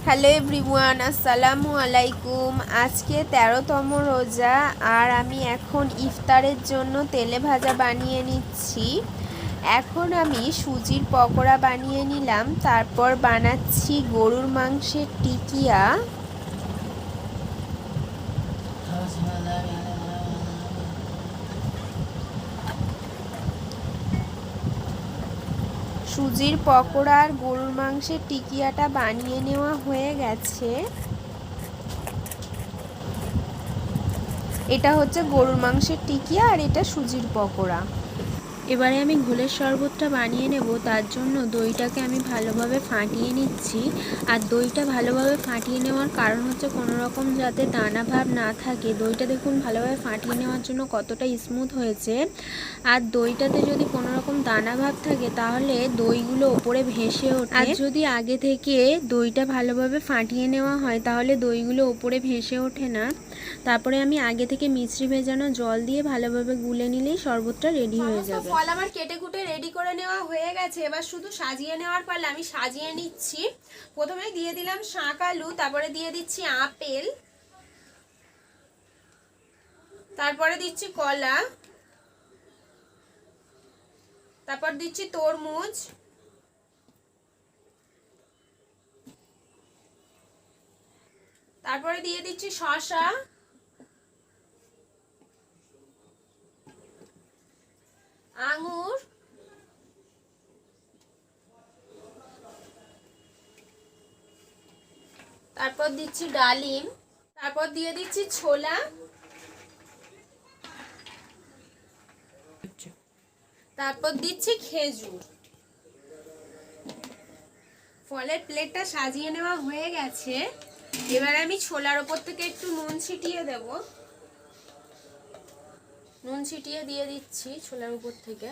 Hello everyone, আসসালামু আলাইকুম। আজকে 13তম রোজা আর আমি এখন ইফতারের জন্য তেলে ভাজা বানিয়ে নিচ্ছি। এখন আমি সুজির পকোড়া বানিয়ে নিলাম, তারপর বানাচ্ছি গরুর মাংসের টিকিয়া। সুজির পকোড়া আর গরুর মাংসের টিকিয়াটা বানিয়ে নেওয়া হয়ে গেছে। এটা হচ্ছে গরুর মাংসের টিকিয়া আর এটা সুজির পকোড়া। এবারে আমি ঘোলের শরবতটা বানিয়ে নেব। তার জন্য দইটাকে আমি ভালোভাবে ফাটিয়ে নিচ্ছি। আর দইটা ভালোভাবে ফাটিয়ে নেওয়ার কারণ হচ্ছে কোনো রকম যাতে দানা ভাব না থাকে। দইটা দেখুন ভালোভাবে ফাটিয়ে নেওয়ার জন্য কতটা স্মুথ হয়েছে। আর দইটাতে যদি কোনো রকম দানা ভাব থাকে তাহলে দইগুলো ওপরে ভেসে ওঠে। আর যদি আগে থেকে দইটা ভালোভাবে ফাটিয়ে নেওয়া হয় তাহলে দইগুলো ওপরে ভেসে ওঠে না। তারপরে আমি আগে থেকে মিশ্রি ভেজানো জল দিয়ে ভালোভাবে গুলে নিলেই শরবতটা রেডি হয়ে যাবে। ফল আমার কেটে কুটে রেডি করে নেওয়া হয়ে গেছে। এবার শুধু সাজিয়ে নেওয়ার পালা আমি সাজিয়ে নিচ্ছি। প্রথমে দিয়ে দিলাম শাক আলু, তারপরে দিয়ে দিচ্ছি আপেল, তারপরে দিচ্ছি কলা, তারপর দিচ্ছি তরমুজ, তারপরে দিয়ে দিচ্ছি শসা, আঙুর, তারপর দিচ্ছি ডালিম, তারপর দিয়ে দিচ্ছি ছোলা, তারপর দিচ্ছি খেজুর। ফলের প্লেটটা সাজিয়ে নেওয়া হয়ে গেছে। এবার আমি ছোলার ওপর থেকে একটু নুন ছিটিয়ে দেব। নুন ছিটিয়ে দিয়ে দিচ্ছি ছোলার উপর থেকে।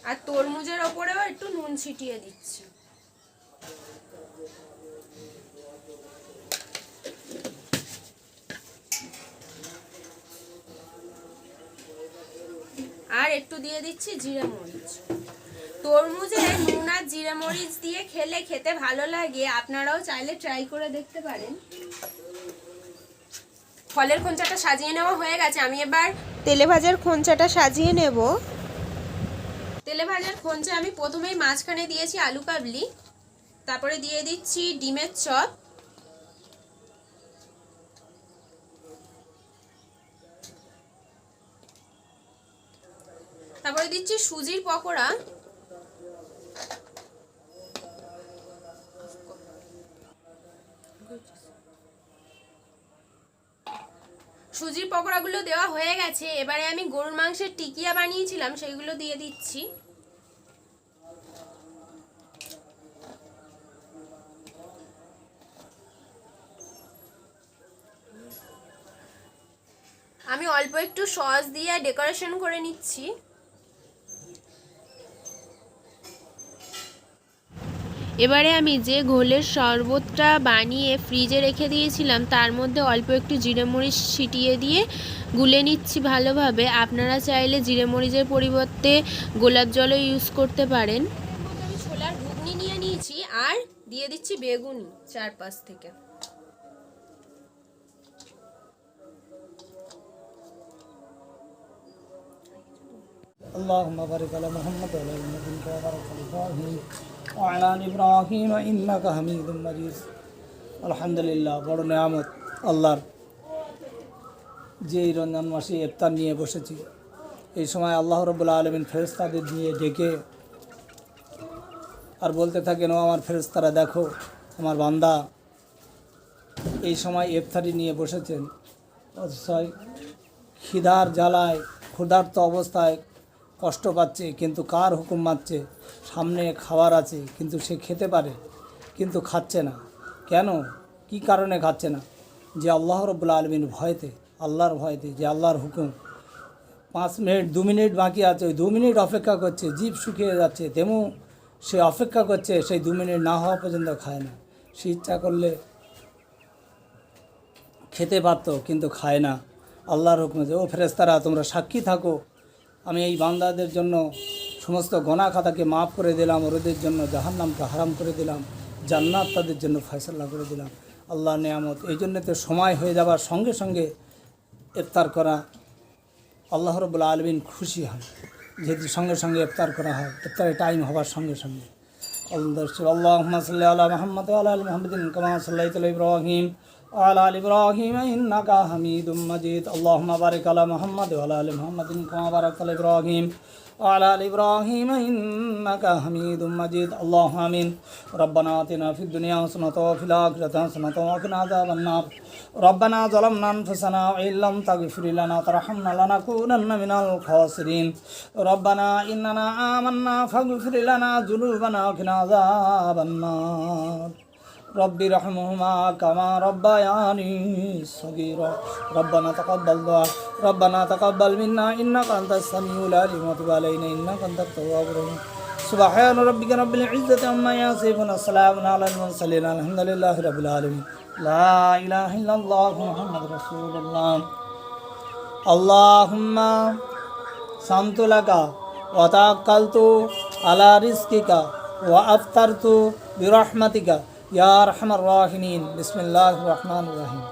আর তরমুজের ওপরেও একটু নুন ছিটিয়ে দিচ্ছি। আর একটু দিয়ে দিচ্ছি জিরে মরিচ। তরমুজে নুন আর জিরে মরিচ দিয়ে খেলে খেতে ভালো লাগে, আপনারাও চাইলে ট্রাই করে দেখতে পারেন। ফলের খোঞ্চাটা সাজিয়ে নেওয়া হয়ে গেছে। আমি এবার তেলে ভাজার খোঞ্চাটা সাজিয়ে নেব। তেলে ভাজার খোঞ্চা আমি প্রথমেই মাঝখানে দিয়েছি আলু কাবলি, তারপরে দিয়ে দিচ্ছি ডিমের চপ, তারপরে দিচ্ছি সুজির পকোড়া, সুজির পকোড়াগুলো দেওয়া হয়ে গেছে। এবারে আমি গরুর মাংসের টিকিয়া বানিয়েছিলাম সেইগুলো দিয়ে দিচ্ছি। আমি অল্প একটু সস দিয়ে ডেকোরেশন করে নিচ্ছি। এবারে আমি যে ঘোলের শরবতটা বানিয়ে ফ্রিজে রেখে দিয়েছিলাম তার মধ্যে অল্প একটু জিরে মরিচ ছিটিয়ে দিয়ে গুলে নিচ্ছি ভালোভাবে। আপনারা চাইলে জিরে মরিচের পরিবর্তে গোলাপ জলও ইউজ করতে পারেন। আমি ছোলার ঘুগনি নিয়ে নিয়েছি আর দিয়ে দিচ্ছি বেগুনি চারপাশ থেকে। اللهم بارك على محمد وعلى ال محمد كما باركت على ابراهيم وعلى ال ابراهيم انك حميد مجيد। আলহামদুলিল্লাহ, বড় নিয়ামত আল্লাহর যে এই রমজান মাসে ইফতার নিয়ে বসেছি। এই সময় আল্লাহ রাব্বুল আলামিন ফেরেশতাদের দিয়ে ডেকে আর বলতে থাকেন, ও আমার ফেরেশতারা দেখো আমার বান্দা এই সময় ইফতারি নিয়ে বসেছেন, অথচ খিদার জ্বালায় ক্ষুধার্ত অবস্থায় কষ্ট পাচ্ছে, কিন্তু কার হুকুম মানছে? সামনে খাবার আছে কিন্তু সে খেতে পারে কিন্তু খাচ্ছে না। কেন? কি কারণে খাচ্ছে না? যে আল্লাহ রাব্বুল আলামিন ভয়তে, আল্লাহর ভয়তে, যে আল্লাহর হুকুম 5 মিনিট 2 মিনিট বাকি আছে, ওই 2 মিনিট অপেক্ষা করছে, জিভ শুকিয়ে যাচ্ছে, তেমন সে অপেক্ষা করছে, সেই 2 মিনিট না হওয়া পর্যন্ত খায় না। সে ইচ্ছা করলে খেতে পারতো কিন্তু খায় না। আল্লাহর হুকুমে ও ফেরেশতারা তোমরা সাক্ষী থাকো, আমি এই বান্দাদের জন্য সমস্ত গোনা খাতাকে মাফ করে দিলাম, ওদের জন্য জাহান্নামকে হারাম করে দিলাম। জান্নাত তাদের জন্য ফয়সালা করে দিলাম। আল্লাহ নিয়ামত, এই জন্য তো সময় হয়ে যাবার সঙ্গে সঙ্গে ইফতার করা আল্লাহ রাব্বুল আলামিন খুশি হন, যেহেতু সঙ্গে সঙ্গে ইফতার করা হয়, ইফতারের টাইম হওয়ার সঙ্গে সঙ্গে। আল্লাহুম্মা সাল্লি আলা মুহাম্মাদ ওয়া আলা আলি মুহাম্মাদিন কামা সাল্লাইতা আলা ইব্রাহিম ওয়া আলা আলি ইব্রাহিম ইন্নাকা হামিদুম মাজিদ। আল্লাহুম্মা বারিক আলা মুহাম্মাদ ওয়া আলা আলি মুহাম্মাদিন কামা বারাকতা আলা ইব্রাহিম ওয়া আলা আলি ইব্রাহিম ইন্নাকা হামিদুম মাজিদ। আল্লাহুম্মা আমিন। রব্বানা আতিনা ফিদ দুনিয়া হাসানাতাও ওয়া ফিল আখিরাতি হাসানাতাও ওয়া কিনা আযাবান নার। রব্বানা যালামনা আনফুসানা ওয়া ইল্লাম তাগফির লানা ওয়া তারহামনা লানাকুনান্না মিনাল খাসিরিন। রব্বানা ইন্নানা আমান্না ফাগফির লানা যুনুবানা ওয়া কিনা আযাবান নার। রব্বি রহমহুমা কামা রব্বায়ানি সগীরা। রব্বানা তাকাব্বাল মিন্না ইন্নাকা আনতাস সামিউল আলিম ওয়া তুব আলাইনা ইন্নাকা আনতাত তাওয়াবুর রহিম। সুবহান রাব্বিকা রাব্বিল ইজ্জাতি আম্মা ইয়াসিফুন ওয়া সালামুন আলাল মুরসালিন আলহামদুলিল্লাহি রাব্বিল আলামিন। লা ইলাহা ইল্লাল্লাহ মুহাম্মাদুর রাসূলুল্লাহ। আল্লাহুম্মা সামতু লাকা ওয়া তাওয়াক্কালতু আলা রিজকিকা ওয়া আফতারতু বিরহমাতিকা ইয়া আরহামার রাহিমিন। বিসমিল্লাহির রহমানির রহিম।